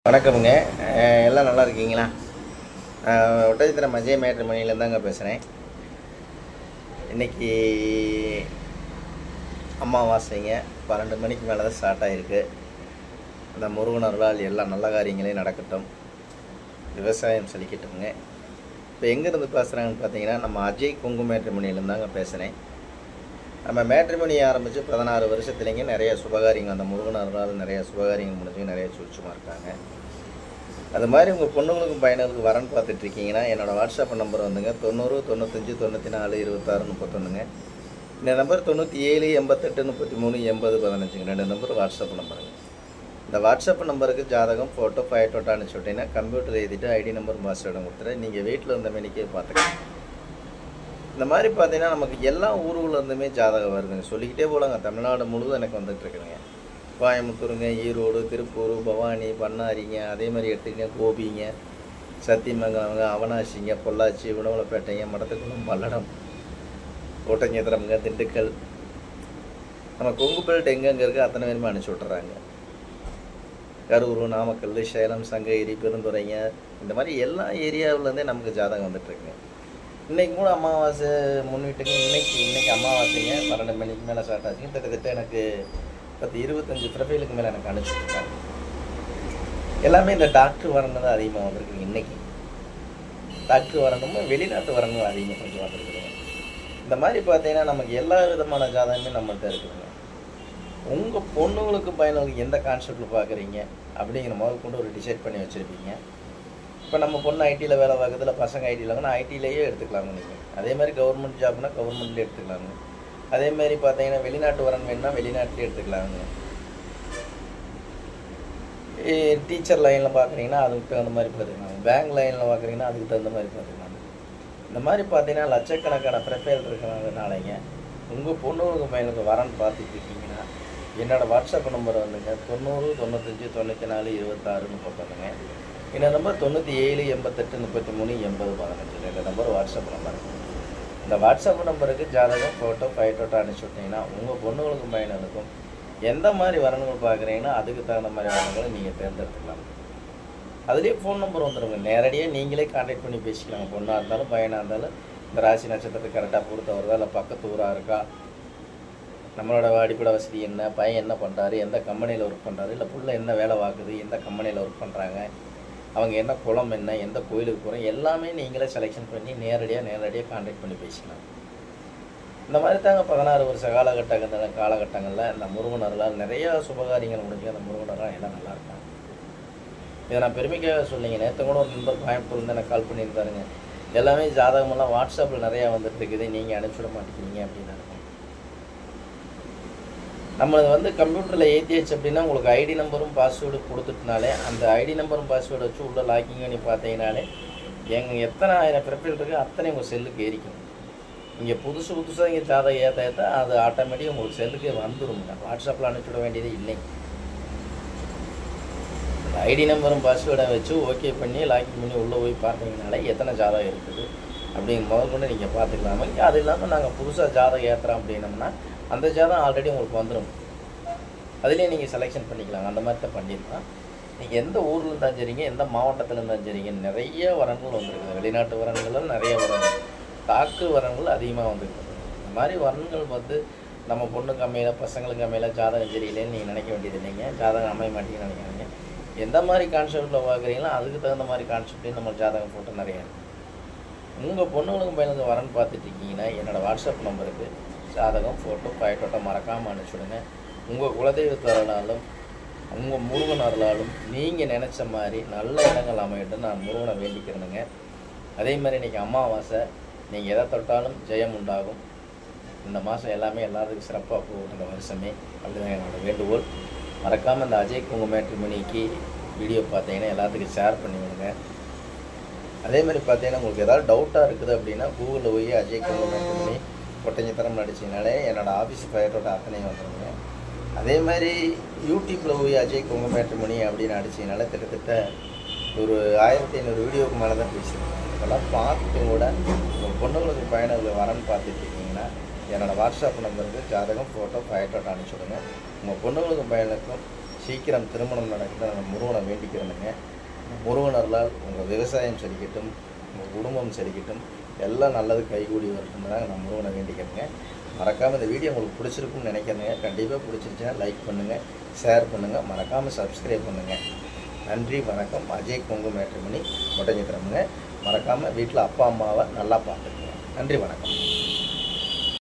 வணக்கமுங்க. எல்லாம் நல்லா இருக்கீங்களா? ஒட்டஞ்சத்திரம் அஜய் மேட்ரிமோனியிலேருந்து தாங்க பேசுகிறேன். இன்றைக்கி அமாவாசைங்க. 12 மணிக்கு மேலே தான் ஸ்டார்ட் ஆகிருக்கு. அந்த முருகன் அருளால் எல்லா நல்ல காரியங்களையும் நடக்கட்டும், விவசாயம் செழிக்கட்டுங்க. இப்போ எங்கேருந்து பேசுகிறாங்கன்னு பார்த்தீங்கன்னா, நம்ம அஜய் கொங்கு மேட்ரிமோனியிலேருந்து தாங்க பேசுகிறேன். நம்ம மேட்ரிமோனி ஆரம்பித்து 16 வருஷத்துலேங்க நிறைய சுபகாரியங்கள், அந்த முருகன் அருளால் நிறைய சுபகாரியங்கள் முடிஞ்சு நிறைய சுட்சமாக இருக்காங்க. அது மாதிரி உங்கள் பொண்ணுங்களுக்கும் பையனுக்கு வரன்னு பார்த்துட்ருக்கீங்கன்னா, என்னோடய வாட்ஸ்அப் நம்பர் வந்துங்க 90 95 94 26 31ங்க. இந்த நம்பர் 97 88 33 80 15ங்க. 2 நம்பர் வாட்ஸ்அப் நம்பருங்க. இந்த வாட்ஸ்அப் நம்பருக்கு ஜாதகம், ஃபோட்டோ, ஃபைட்டோட்டோ அனுப்பிச்சி விட்டீங்கன்னா கம்ப்யூட்டர் எழுதிட்டு ஐடி நம்பர் பாஸ்வேர்டும் கொடுத்துட்டு நீங்கள் வீட்டில் இருந்த மணிக்கே பார்த்துக்கலாம். இந்த மாதிரி பார்த்தீங்கன்னா நமக்கு எல்லா ஊருகளில் இருந்துமே ஜாதகம் வருதுங்க. சொல்லிக்கிட்டே போகலாங்க. தமிழ்நாடு முழுவதும் எனக்கு வந்துட்டுருக்குதுங்க. கோயம்புத்தூருங்க, ஈரோடு, திருப்பூர், பவானி, பண்ணாரிங்க, அதே மாதிரி எடுத்துக்கிங்க கோபிங்க, சத்தியமங்கலங்க, அவனாசிங்க, பொள்ளாச்சி, உணவலப்பேட்டைங்க, மடத்துக்குளம், பல்லடம், ஒட்டஞ்சத்திரம்ங்க, திண்டுக்கல், நம்ம கொங்கு பெல்ட் எங்கெங்கே இருக்குது அத்தனை பேருமே அனுப்பிச்சி விட்டுறாங்க. கரூர், நாமக்கல், சேலம், சங்ககிரி, பெருந்துறைங்க, இந்த மாதிரி எல்லா ஏரியாவிலேருந்தே நமக்கு ஜாதகம் வந்துட்டுருக்குங்க. இன்றைக்கி கூட அமாவாசை முன்னிட்டுங்க. இன்றைக்கி அமாவாசைங்க. 12 மணிக்கு மேலே ஸ்டார்ட் ஆச்சுங்க. கிட்டத்தட்ட எனக்கு 25 ப்ரொஃபைலுக்கு மேலே எனக்கு அனுப்பிச்சுட்ருக்காங்க. எல்லாமே இந்த டாக்டர் வரணும் தான் அதிகமாக வந்திருக்குங்க. இன்றைக்கி டாக்டர் வரணுமோ வெளிநாட்டு வரணும் அதிகமாக கொஞ்சம் வந்துருக்குதுங்க. இந்த மாதிரி பார்த்தீங்கன்னா நமக்கு எல்லா விதமான ஜாதகமே நம்மள்கிட்ட இருக்குதுங்க. உங்கள் பொண்ணுங்களுக்கு பையனுங்களுக்கு எந்த கான்செப்டில் பார்க்குறீங்க அப்படிங்கிற முதல் கொண்டு ஒரு டிசைட் பண்ணி வச்சுருப்பீங்க. இப்போ நம்ம பொண்ணு ஐடியில் வேலை பார்க்குறதுல பசங்க ஐடியில் வாங்கினா ஐடியிலேயே எடுத்துக்கலாங்க நீங்கள். அதே மாதிரி கவர்மெண்ட் ஜாப்னா கவர்மெண்ட்லேயே எடுத்துக்கலாங்க. அதேமாதிரி பார்த்தீங்கன்னா வெளிநாட்டு வரன் வேணுன்னா வெளிநாட்டிலே எடுத்துக்கலாங்க. டீச்சர் லைனில் பார்க்குறீங்கன்னா அதுக்கு தகுந்த மாதிரி பார்த்துக்கலாங்க. பேங்க் லைனில் பார்க்குறீங்கன்னா அதுக்கு தகுந்த மாதிரி பார்த்துக்கலாங்க. இந்த மாதிரி பார்த்தீங்கன்னா லட்சக்கணக்கான ப்ரொஃபைல் இருக்கிறதுனாலங்க உங்கள் பொண்ணுங்களுக்கு பையனுக்கு வரன்னு பார்த்துட்டு இருக்கீங்கன்னா என்னோடய வாட்ஸ்அப் நம்பர் வந்துங்க 90 95 94 26 31ங்க. இந்த நம்பர் 97 88 33 80 15. இந்த நம்பர் வாட்ஸ்அப் நம்பர். இந்த வாட்ஸ்அப் நம்பருக்கு ஜாதகம், ஃபோட்டோ, ஃபைட்டோட்டோ அனுப்பிச்சி விட்டிங்கன்னா உங்கள் பொண்ணுங்களுக்கும் பையனுக்கும் எந்த மாதிரி வரணுங்கள் பார்க்குறீங்கன்னா அதுக்கு தகுந்த மாதிரி வரணுங்களை நீங்கள் தேர்ந்தெடுத்துக்கலாம். அதுலேயே ஃபோன் நம்பர் வந்துடுங்க. நேரடியாக நீங்களே கான்டாக்ட் பண்ணி பேசிக்கலாங்க. பொண்ணாக இருந்தாலும் பையனாக இருந்தாலும் இந்த ராசி நட்சத்திரத்துக்கு கரெக்டாக பொறுத்த வருதா, இல்லை பக்கத்து ஊராக இருக்கா, நம்மளோட அடிப்படை வசதி என்ன, பையன் என்ன பண்ணுறாரு, எந்த கம்பெனியில் ஒர்க் பண்ணுறாரு, இல்லை புள்ள என்ன வேலை பார்க்குது, எந்த கம்பெனியில் ஒர்க் பண்ணுறாங்க, அவங்க என்ன குளம் என்ன, எந்த கோயிலுக்கு போகிறோம், எல்லாமே நீங்களே செலெக்ஷன் பண்ணி நேரடியாக கான்டாக்ட் பண்ணி பேசிக்கலாம். இந்த மாதிரி தாங்க 16 வருஷ காலகட்டங்களில் இந்த முருகன் அருளால் நிறையா சுபகாரியங்கள் முடிஞ்சு அந்த முருகன் அருளால் எல்லாம் நல்லா இருக்காங்க. இதை நான் பெருமைக்காக சொல்லிங்க. நேற்று கூட ஒரு நண்பர் கோயம்புத்தூர்லேருந்து எனக்கு கால் பண்ணியிருந்தாருங்க. எல்லாமே ஜாதகமெல்லாம் வாட்ஸ்அப்பில் நிறையா வந்துட்டு இருக்குது, நீங்கள் அனுப்பிச்சுட மாட்டேங்கிறீங்க அப்படின்னு. நம்மளது கம்ப்யூட்டரில் ஏற்றியாச்சு அப்படின்னா உங்களுக்கு ஐடி நம்பரும் பாஸ்வேர்டு கொடுத்துட்டுனாலே அந்த ஐடி நம்பரும் பாஸ்வேர்டு வச்சு உள்ளே லாக்கிங் பண்ணி பார்த்தீங்கனாலே எங்கள் எத்தனை 1000 ப்ரொஃபைல் இருக்குது அத்தனை உங்கள் செல்லுக்கு ஏறிக்கும். இங்கே புதுசாக இங்கே ஜாதகம் ஏற்ற அது ஆட்டோமேட்டிக்காக உங்களுக்கு செல்லுக்கு வந்துடுங்க. வாட்ஸ்அப்பில் அனுப்பிவிட வேண்டியது இல்லை. அந்த ஐடி நம்பரும் பாஸ்வேர்டை வச்சு ஓகே பண்ணி லாக்கிங் பண்ணி உள்ளே போய் பார்த்தீங்கனாலே எத்தனை ஜாதகம் இருக்குது அப்படிங்கிற முதல் கொண்டு நீங்கள் பார்த்துக்கலாமா. அது இல்லாமல் நாங்கள் புதுசாக ஜாதகம் ஏற்றுறோம் அப்படின்னோம்னா அந்த ஜாதகம் ஆல்ரெடி உங்களுக்கு வந்துடும். அதுலேயே நீங்கள் செலெக்ஷன் பண்ணிக்கலாம். அந்த மாதிரி தான் பண்ணிடலாம். நீங்கள் எந்த ஊரில் இருந்தாலும் சரிங்க, எந்த மாவட்டத்தில் இருந்தாலும் சரிங்க, நிறைய வரன்கள் வந்துருக்குது. வெளிநாட்டு வரன்கள் நிறைய வரன்கள், தாக்கு வரன்கள் அதிகமாக வந்துருக்குது. இந்த மாதிரி வரன்கள் நம்ம பொண்ணுக்கு அமையல, பசங்களுக்கு அமையல, ஜாதகம் சரியில்லைன்னு நீங்கள் நினைக்க வேண்டியது இல்லைங்க. ஜாதகம் அமைய மாட்டேங்கன்னு நினைக்கிறீங்க. எந்த மாதிரி கான்செப்டில் பார்க்குறீங்களோ அதுக்கு தகுந்த மாதிரி கான்செப்ட்லேயும் நம்ம ஜாதகம் போட்டு நிறையா இருக்குது. உங்கள் பொண்ணுங்களுக்கு பையனுக்கு வரன்னு பார்த்துட்டு இருக்கீங்கன்னா என்னோடய வாட்ஸ்அப் நம்பருக்கு ஜாதகம், ஃபோட்டோ, ஃபைட்டோட்டோ மறக்காமல் அனுப்பிச்சுடுங்க. உங்கள் குலதெய்வத்தாலும் உங்கள் முருகன் அருளாலும் நீங்கள் நினச்ச மாதிரி நல்ல இடங்கள் அமையிட்டு நான் முருகனை வேண்டிக்கிறேனுங்க. அதே மாதிரி இன்றைக்கி அமாவாசை, நீங்கள் எதை தொட்டாலும் ஜெயம் உண்டாகும். இந்த மாதம் எல்லாமே எல்லாத்துக்கும் சிறப்பாக போகும் இந்த வருஷமே. அப்படிதான் என்னோடய வேண்டுகோள். மறக்காமல் இந்த அஜய் கொங்கு மேட்ரிமோனிக்கு வீடியோ பார்த்தீங்கன்னா எல்லாத்துக்கும் ஷேர் பண்ணி விடுங்க. அதே மாதிரி பார்த்தீங்கன்னா உங்களுக்கு ஏதாவது டவுட்டாக இருக்குது அப்படின்னா கூகுளில் போய் அஜய் கொங்கு மேட்ரிமோனி ஒட்டஞ்சத்திரம் அடிச்சிங்கனாலே என்னோடய ஆஃபீஸ் ஃபயரோட அத்தனையும் வந்துடுங்க. அதே மாதிரி யூடியூப்பில் போய் அஜய் கொங்கு மேட்ரிமோனி அப்படின்னு அடிச்சிங்கனால கிட்டத்தட்ட ஒரு 1500 வீடியோவுக்கு மேலே தான் பேசியிருக்கேன். இதெல்லாம் பார்த்துட்டு கூட உங்கள் பொண்ணுங்களுக்கு பையனுக்கு வரன்னு பார்த்துட்டு இருக்கீங்கன்னா என்னோடய வாட்ஸ்அப் நம்பருக்கு ஜாதகம், ஃபோட்டோ, ஃபைட்டோட்டோ அனுப்பிச்சுடுங்க. உங்கள் பொண்ணுங்களுக்கு பையனுக்கும் சீக்கிரம் திருமணம் நடக்குது நம்ம முருகனை வேண்டிக்கிறோனுங்க. முருகனர்களால் உங்கள் விவசாயம் செழிக்கட்டும், உங்கள் குடும்பம் செழிக்கட்டும், எல்லாம் நல்லது கைகூடி வரட்டும் தான் நான் முருகனை வேண்டிக்கிறேங்க. மறக்காமல் இந்த வீடியோ உங்களுக்கு பிடிச்சிருக்குன்னு நினைக்கிறேங்க. கண்டிப்பாக பிடிச்சிருச்சுன்னா லைக் பண்ணுங்கள், ஷேர் பண்ணுங்கள், மறக்காமல் சப்ஸ்கிரைப் பண்ணுங்கள். நன்றி, வணக்கம். அஜய் கொங்கு மேட்ரிமோனி ஒட்டஞ்சத்திரமுங்க. மறக்காமல் வீட்டில் அப்பா அம்மாவை நல்லா பார்த்துக்குங்க. நன்றி, வணக்கம்.